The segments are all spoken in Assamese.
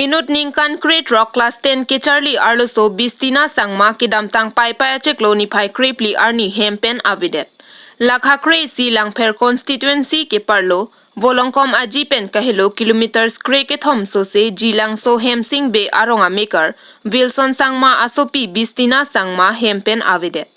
Inut ning concrete rock class 10 ke Charlie Arloso Bistina Sangma ke damtang pai pai cheklo ni phai crepli arni hempen avidet. Lakha crazy lang per constituency ke parlo volongkom ajipen kahilo kilometers kre ke thom so se jilang so hemsing be aronga maker Wilson Sangma asopi Bistina Sangma hempen avidet.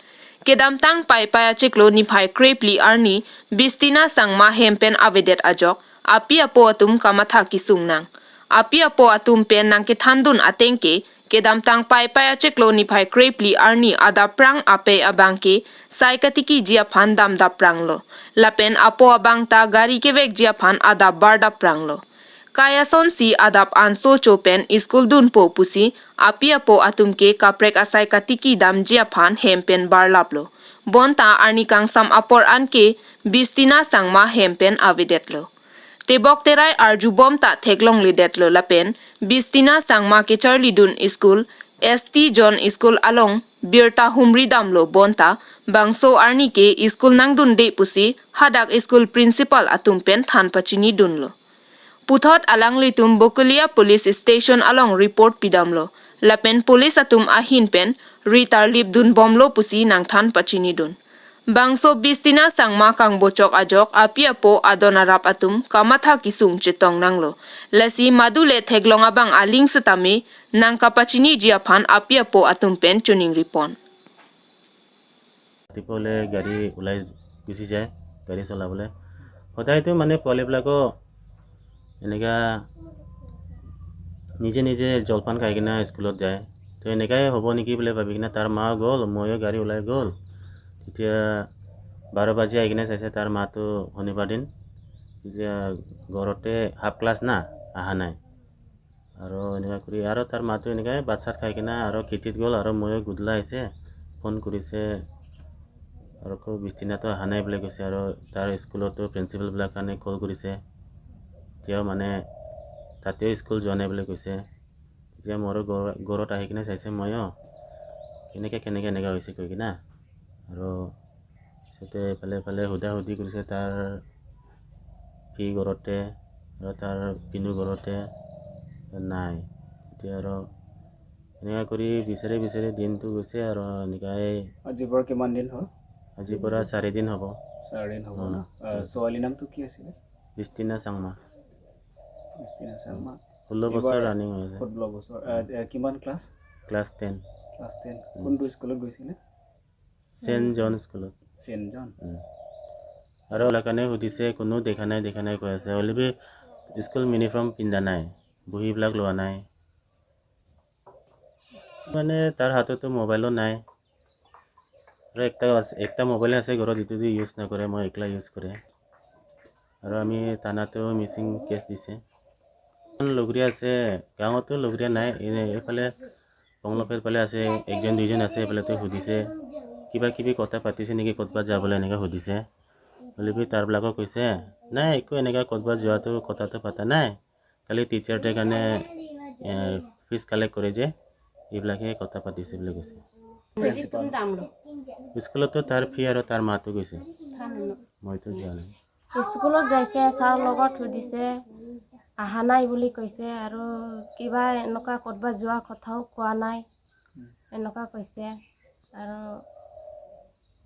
Kedamtang pai pai cheklo ni phai crepli arni Bistina Sangma hempen avidet ajok api apo atum kamatha kisungnang. Api apo atum pen nang ke thandun atengke kedam tang pai pai cheklo ni phai crepli arni ada prang ape abangke saikatiki jia phan dam da prang lo lapen apo abang ta gari ke bek jia phan ada barda prang lo kaya son si adap anso chopen school dun po pusi api apo atum ke kaprek asai katiki dam jia phan hempen bar laplo bonta arni kang sam apor anke bistina sangma hempen avidetlo Tebok terai arjubom ta theklong lidetlo lapen Bistina Sangma ke Charlie Dun School ST John School along Birta Humri damlo bonta bangso arni ke school nangdun de pusi hadak school principal atumpen than pachini dunlo Puthot alang litum Bokulia Police Station along report pidamlo lapen police atum ahin pen ritar lip dun bomlo pusi nang than pachini dun Bangso Bistina Sangma kang bocok ajok api apo adonarap atum kamatha kisung chitong nanglo. Lasi madule theglong abang aling setame nang kapachini jiaphan api apo atum pen tuning ripon. Tipole gari ulai gusi যায় গাড়ী চলাবলে সদায়তো মানে পোৱালিবিলাকো এনেকা নিজে নিজে জলপান খাই কিনা স্কুলত যায় তো এনেকাই হ'ব নেকি বুলি ভাবি কিনা তাৰ মা গ'ল ময়ো গাড়ী ওলাই গ'ল তেতিয়া 12 বাজি আহি কিনে চাইছে তাৰ মাটো শনিবাৰ দিন তেতিয়া ঘৰতে হাফ ক্লাছ না আহা নাই আৰু এনেকা কৰি আৰু তাৰ মাটো এনেকাই বাচ্চাত খাই কিনা আৰু খেতিত গ'ল আৰু ময়ো গুদলা আহিছে ফোন কৰিছে আৰু কো বিস্তিনাটো আহা নাই বুলি কৈছে আৰু তাৰ স্কুলতো প্ৰিন্সিপালবিলাক কাৰণে কল কৰিছে তেওঁ মানে তাতেও স্কুল যোৱা নাই বুলি কৈছে তেতিয়া মোৰ ঘৰত আহি কিনে চাইছে ময়ো কেনেকৈ এনেকা হৈছে কৈ কিনা আৰু পিছতে ফালে সুধি কৰিছে তাৰ কি ঘৰতে আৰু তাৰ পিনু ঘৰতে নাই তেতিয়া আৰু এনেকা কৰি বিচাৰি দিনটো গৈছে আৰু এনেকাই আজিৰ পৰা কিমান দিন হ'ল আজিৰ পৰা 4 দিন হ'ব 4 দিন হ'ব না ছোৱালীৰ নামটো কি আছিল বিস্তিনা চাংমা 16 16 বছৰ ৰানিং হৈছে 16 বছৰ কিমান ক্লাছ 10 কোনটো স্কুলত গৈছিলে সেন্ট জন স্কুলত সেন্ট জন আৰু লাকানে সুধিছে কোনো দেখা নাই কৈ আছে অলৰেডি স্কুল ইউনিফৰ্ম পিন্ধা নাই বহিবিলাক লোৱা নাই মানে তাৰ হাততো মোবাইলো নাই আৰু একটা মোবাইল আছে ঘৰত ইটো দি ইউজ নকৰে মই একলা ইউজ কৰে আৰু আমি থানাতো মিছিং কেছ দিছে লগৰীয়া আছে গাঁৱতো লগৰীয়া নাই এইফালে বংলপেৰ ফালে আছে একজন দুইজন আছে এইফালেতো সুধিছে কিবা কথা পাতিছে নেকি ক'তবাত যাবলৈ এনেকৈ সুধিছে অলৰেডি তাৰবিলাকক কৈছে নাই একো এনেকৈ ক'তবাত যোৱাটো কথাটো পতা নাই খালি টিচাৰটোৰ কাৰণে ফিজ কালেক্ট কৰে যে এইবিলাকে কথা পাতিছে বুলি কৈছে স্কুলতো তাৰ ফি আৰু তাৰ মাতো গৈছে মইতো যোৱা নাই স্কুলত যাইছে ছাৰ লগত সুধিছে আহা নাই বুলি কৈছে আৰু কিবা এনেকুৱা ক'তবা যোৱা কথাও কোৱা নাই এনেকুৱা কৈছে আৰু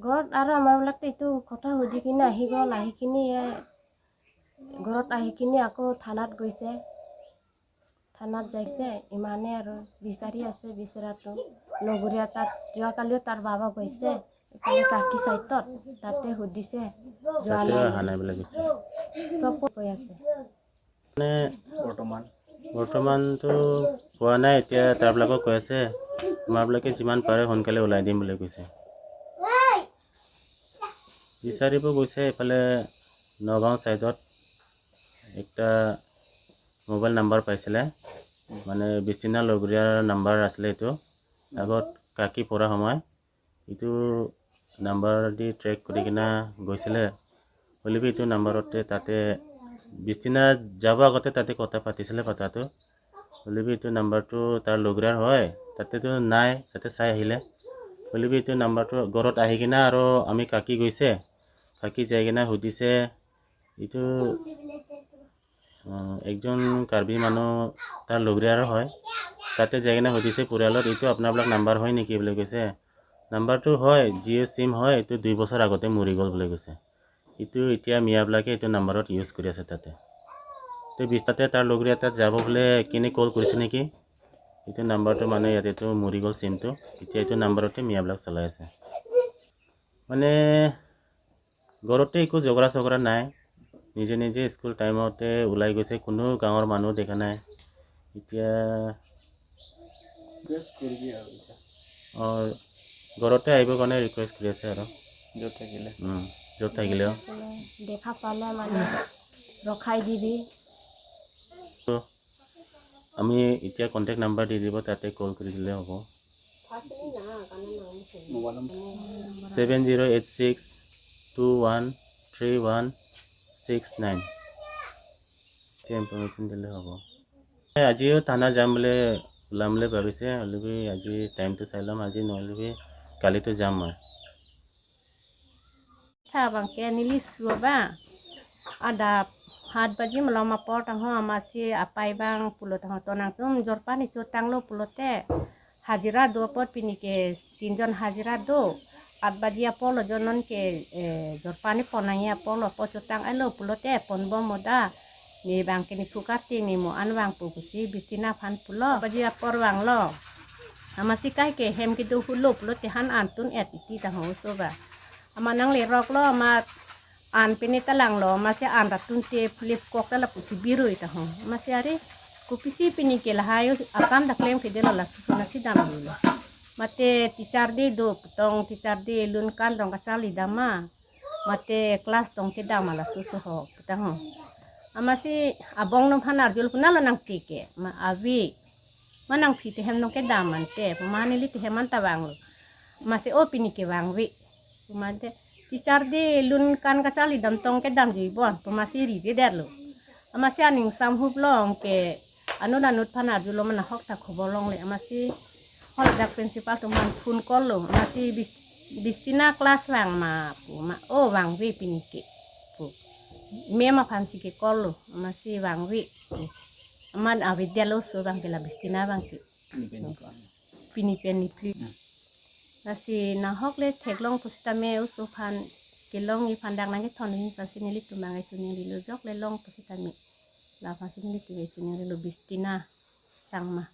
ঘৰত আৰু আমাৰবিলাকতো এইটো কথা সুধি কিনে আহি গ'ল আহি কিনি ঘৰত আহি কিনি আকৌ থানাত গৈছে থানাত যাইছে ইমানে আৰু বিচাৰি আছে বিচৰাটো লগৰীয়া তাত যোৱাকালিও তাৰ বাবা গৈছে এইফালে কাকি চাইটত তাতে সুধিছে যোৱা নাই বুলি কৈছে চব কৈ আছে মানে বৰ্তমানতো পোৱা নাই এতিয়া তাৰবিলাকক কৈ আছে আমাৰবিলাকে যিমান পাৰে সোনকালে ওলাই দিম বুলি কৈছে বিচাৰিব গৈছে এইফালে নগাঁও চাইডত একটা মোবাইল নাম্বাৰ পাইছিলে মানে বিস্তিনা লগৰীয়াৰ নাম্বাৰ আছিলে এইটো আগত কাকি পৰা সময় এইটো নাম্বাৰ দি ট্ৰেক কৰি কিনা গৈছিলে হ'লেও এইটো নাম্বাৰতে তাতে বিস্তিনা যাব আগতে তাতে কথা পাতিছিলে কথাটো হ'লেও এইটো নাম্বাৰটো তাৰ লগৰীয়াৰ হয় তাতেতো নাই তাতে চাই আহিলে হ'লেও এইটো নাম্বাৰটো ঘৰত আহি কিনা আৰু আমি কাকি গৈছে কাকি যাই কিনা সুধিছে এইটো একজন কাৰ্বি মানুহ তাৰ লগৰীয়াৰ হয় তাতে যাই কিনে সুধিছে পৰিয়ালত এইটো আপোনাৰবিলাক নাম্বাৰ হয় নেকি বুলি কৈছে নাম্বাৰটো হয় জিঅ' চিম হয় এইটো 2 বছৰ আগতে মৰি গ'ল বুলি কৈছে এইটো এতিয়া মিয়াবিলাকে এইটো নাম্বাৰত ইউজ কৰি আছে তাতে তো বিস্তাতে তাৰ লগৰীয়া তাত যাব বোলে কিনে কল কৰিছে নেকি এইটো নাম্বাৰটো মানে ইয়াতেতো মৰি গ'ল চিমটো এতিয়া এইটো নাম্বাৰতে মিয়াবিলাক চলাই আছে মানে ঘৰতে একো ঝগৰা চগৰা নাই নিজে নিজে স্কুল টাইমতে ওলাই গৈছে কোনো গাঁৱৰ মানুহ দেখা নাই এতিয়া ঘৰতে আহিবৰ কাৰণে ৰিকুৱেষ্ট কৰি আছে আৰু য'ত থাকিলেও দেখা পালে মানে ৰখাই দিবি আমি এতিয়া কণ্টেক্ট নাম্বাৰ দি দিব তাতে কল কৰি দিলে হ'ব 7086213169 ইনফৰমেশ্যন দিলে হ'ব আজিও থানা যাম বুলি ওলাম বুলি ভাবিছে হ'লেবি আজি টাইমটো চাই ল'ম আজি নহ'লেবি কালিতো যাম মই bangke nilis suaba ada 7 baji melama por tangho amasi apai bang pulo tangho tonang tum jorpan ichu tanglo pulote hajira do pot pinike 3 jon hajira do 8 baji apolo jonon ke jorpani ponanya apolo po chutang elo pulote ponbo moda ni bangke ni pukati ni mo anwang pukusi bistina phan pulo baji apor wang lo amasi kai ke hem kidu hulo pulote han antun etiti tangho soba amanang le rock lo ma an pinita lang lo masih an ratun te flip kok tala pusi biru ita ho masih ari kupisi pinike la hayo akam da claim ke dela la susuna sidam dulu mate teacher de do tong teacher de lun kan dong kasali dama mate kelas tong ke dama la susu ho kita ho amasi abong no phanar jul punala nang tike ma avi manang phite hem no ke daman te pamani li te heman tawang lo masih o pinike wangwi Pumante teacher de lun kan kasali dam tong ke dam jibon pumasi ri de derlo amasi aning sam hup long ke anut phana julo mana hok ta khobolong le amasi hol dak principal tuman phun kol lo amasi bistina class wang ma pu ma o wang wi pinike pu mema phansi ke kol lo amasi wang wi aman avidyalo so bang pela bistina bang ki pinike ni pli nasi nahok le teklong pusitame usufan kilong i pandang nangit thonin pasinili tumangai sunili lo jok le long pusitame la pasinili tuwe sunili lo bistina sangma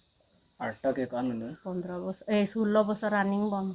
arta ke kan 15 bos 16 bos running bom